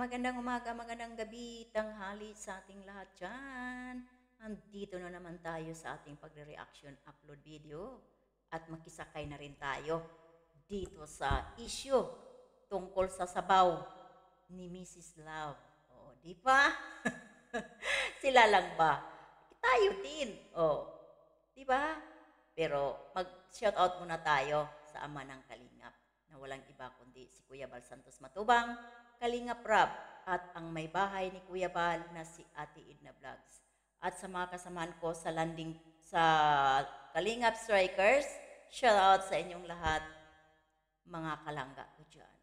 magandang umaga, magandang gabi, tanghali sa ating lahat dyan. Andito na naman tayo sa ating pagre-reaction upload video at makisakay na rin tayo dito sa issue tungkol sa sabaw ni Mrs. Love. O, di ba? Sila lang ba? Tayo din. O, di ba? Pero mag-shoutout muna tayo sa ama ng Kalingap na walang iba kundi si Kuya Bal Santos Matubang, Kalingap Rab, at ang may bahay ni Kuya Bal na si Ate Edna Vlogs. At sa mga kasamahan ko sa landing sa Kalingap Strikers, shoutout sa inyong lahat, mga kalangga ko dyan.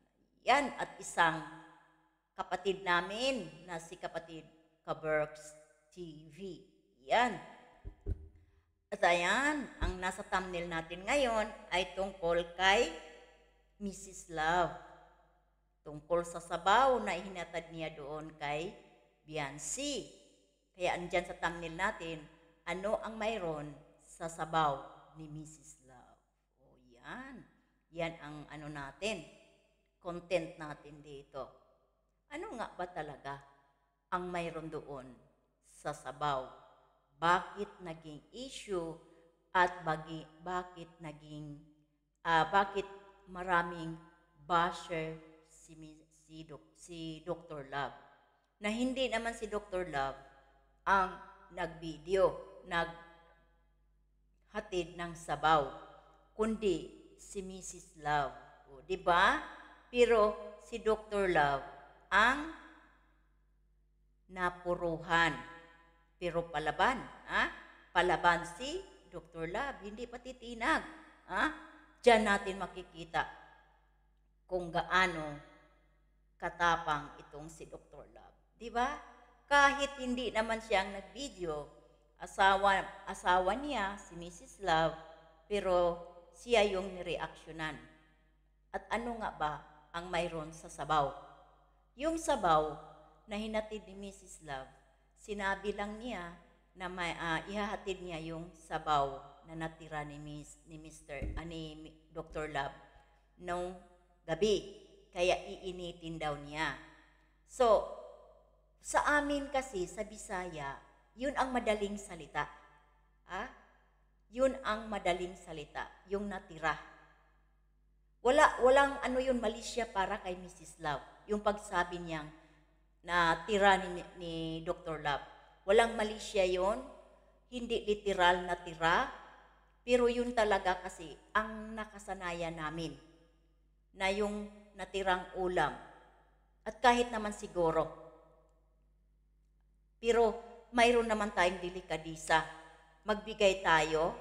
Yan, at isang kapatid namin na si kapatid Kaberks TV. Yan. At ayan, ang nasa thumbnail natin ngayon ay tungkol kay Mrs. Love. Tungkol sa sabaw na ihinatad niya doon kay Biancy. Kaya andyan sa thumbnail natin, ano ang mayroon sa sabaw ni Mrs. Love. O yan, yan ang ano natin, content natin dito. Ano nga ba talaga ang mayroon doon sa sabaw? Bakit naging issue at bakit maraming basher si Dr. Love, na hindi naman si Dr. Love ang naghatid ng sabaw, kundi si Mrs. Love. O, di ba? Pero si Dr. Love ang napuruhan. Pero palaban, palaban si Dr. Love, hindi patitinag. Diyan natin makikita kung gaano katapang itong si Dr. Love. Di ba? Kahit hindi naman siyang nag-video, asawa niya, si Mrs. Love, pero siya yung nireaksyonan. At ano nga ba ang mayroon sa sabaw? Yung sabaw na hinatid ni Mrs. Love, sinabi lang niya na ihahatid niya yung sabaw na natira ni Dr. Love nung gabi. Kaya iinitin daw niya. So, sa amin kasi, sa Bisaya, yun ang madaling salita. Yun ang madaling salita, yung natira. Walang ano yun, malisya para kay Mrs. Love. Yung pagsabi niyang na tira ni Dr. Love. Walang mali siya yun, hindi literal na tira, pero yun talaga kasi ang nakasanayan namin na yung natirang ulam. At kahit naman siguro, pero mayroon naman tayong delikadisa. Magbigay tayo,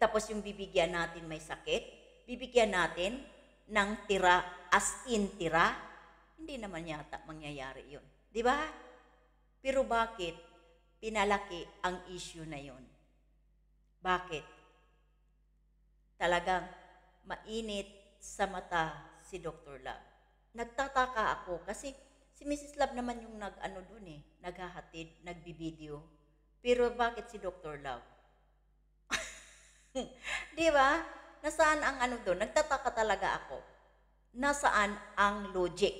tapos yung bibigyan natin may sakit, bibigyan natin ng tira, as in tira, hindi naman yata mangyayari yun. Di ba? Pero bakit pinalaki ang issue na yun? Bakit? Talagang mainit sa mata si Dr. Love. Nagtataka ako kasi si Mrs. Love naman yung naghahatid, nagbibideo. Pero bakit si Dr. Love? Di ba? Nasaan ang doon? Nagtataka talaga ako. Nasaan ang logic?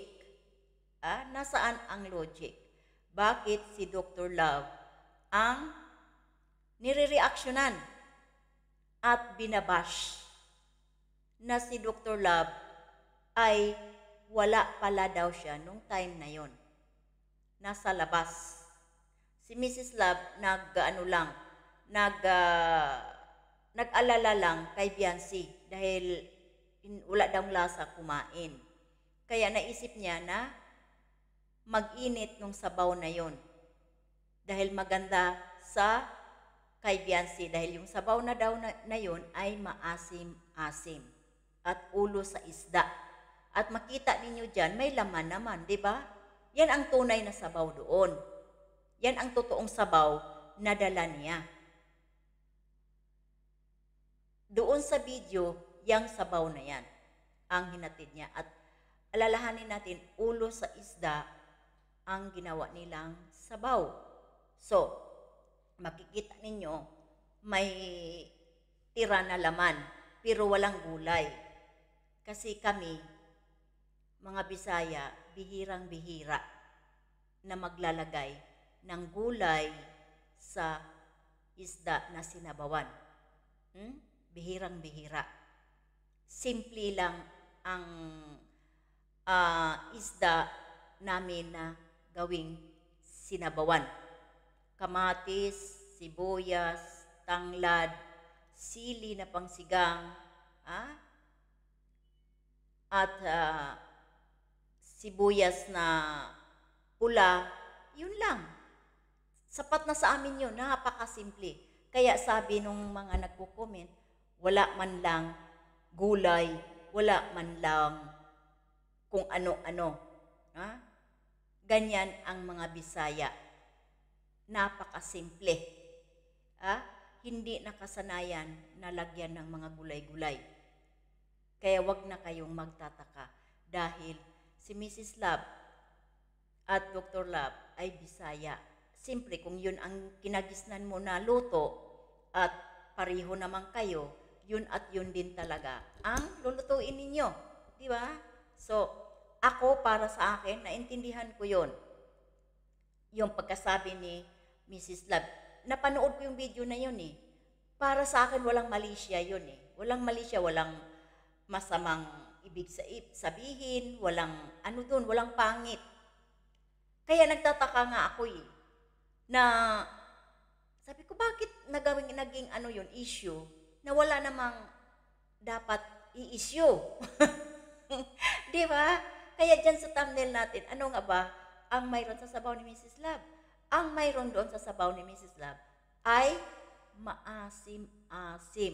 Nasaan ang logic? Bakit si Dr. Love ang nire-reaksyonan at binabash na si Dr. Love ay wala pala daw siya nung time na yon. Nasa labas. Si Mrs. Love nag-alala lang kay Biancy dahil wala daw lasa kumain. Kaya naisip niya na mag-init nung sabaw na yon. Dahil maganda sa kay Biancy dahil yung sabaw na daw na yon ay maasim-asim at ulo sa isda. At makita ninyo dyan, may laman naman, di ba? Yan ang tunay na sabaw doon. Yan ang totoong sabaw na dala niya. Doon sa video, yang sabaw na yan ang hinatid niya. At alalahanin natin, ulo sa isda ang ginawa nilang sabaw. So, makikita ninyo, may tira na laman, pero walang gulay. Kasi kami, mga Bisaya, bihirang-bihira na maglalagay ng gulay sa isda na sinabawan. Bihirang-bihira. Simple lang ang isda namin na gawing sinabawan. Kamatis, sibuyas, tanglad, sili na pangsigang, at sibuyas na pula, yun lang. Sapat na sa amin yun, napakasimple. Kaya sabi nung mga nagko-comment, wala man lang gulay, wala man lang kung ano-ano. Ganyan ang mga Bisaya. Napakasimple. Hindi nakasanayan na lagyan ng mga gulay-gulay. Kaya wag na kayong magtataka dahil si Mrs. Love at Dr. Love ay Bisaya. Siyempre, kung yun ang kinagisnan mo na luto at pareho naman kayo, yun at yun din talaga ang lulutuin ninyo. Di ba? So, ako para sa akin, naintindihan ko yun. Yung pagkasabi ni Mrs. Love, napanood ko yung video na yun eh. Para sa akin, walang mali siya yun eh. Walang mali siya, walang masamang ibig sabihin, walang ano dun, walang pangit. Kaya nagtataka nga ako eh, na sabi ko bakit naging ano yun, issue, na wala namang dapat i-issue. Di ba? Kaya dyan sa thumbnail natin, ano nga ba ang mayroon sa sabaw ni Mrs. Love? Ang mayroon doon sa sabaw ni Mrs. Love ay maasim-asim,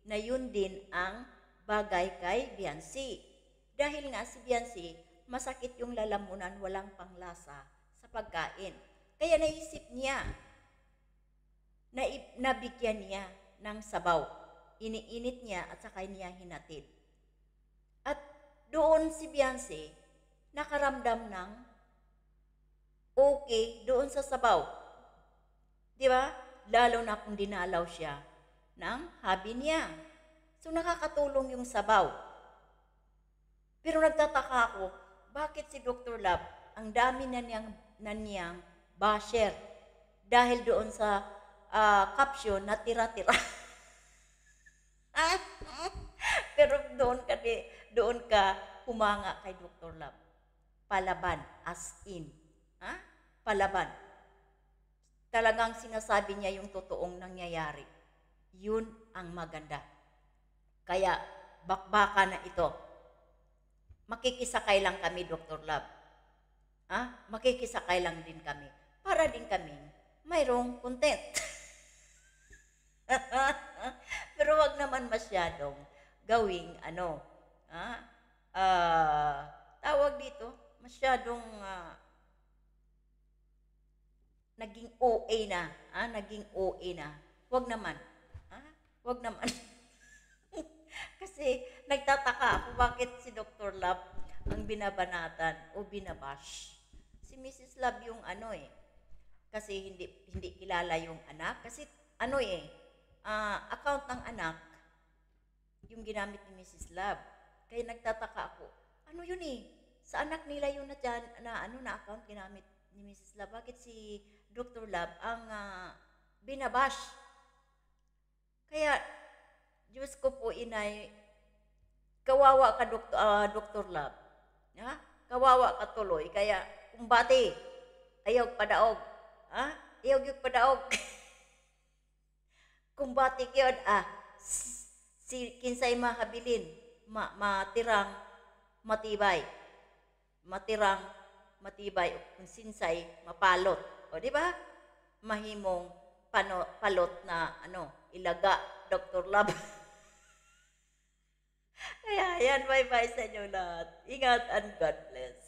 na yun din ang bagay kay Biancy. Dahil nga si Biancy, masakit yung lalamunan, walang panglasa sa pagkain. Kaya naisip niya, nabigyan niya ng sabaw. Iniinit niya at saka niya hinatid. At doon si Biancy, nakaramdam ng okay doon sa sabaw. Di ba? Lalo na kung dinalaw siya ng hubby niya. So nakakatulong yung sabaw. Pero nagtataka ako, bakit si Dr. Love, ang dami na niyang basher dahil doon sa caption na tira-tira. Pero doon ka humanga kay Dr. Love. Palaban, as in. Palaban. Talagang sinasabi niya yung totoong nangyayari. Yun ang maganda. Kaya, bakbaka na ito. Makikisakay lang kami, Dr. Love. Makikisakay lang din kami. Para din kami mayroong content. Pero wag naman masyadong gawing tawag dito, masyadong naging OA na. Naging OA na. Wag naman. Wag naman. Kasi nagtataka ako bakit si Dr. Love ang binabanatan o binabash. Si Mrs. Love yung kasi hindi kilala yung anak. Kasi account ng anak yung ginamit ni Mrs. Love. Kaya nagtataka ako, ano yun sa anak nila yun na dyan, na account ginamit ni Mrs. Love. Bakit si Dr. Love ang binabash? Kaya, Diyos ko po inay, kawawa ka Dr. Love. Kawawa ka tuloy. Kaya, kumbati, ayaw padaog. Ayaw yung padaog. Kumbati kiyod, si kinsay mahabilin, matirang matibay. Matirang matibay, kung sinsay mapalot. O, di ba? Mahimong palot na ilaga, Dr. Love. Kaya yan, bye-bye sa inyo lahat. Ingat and God bless.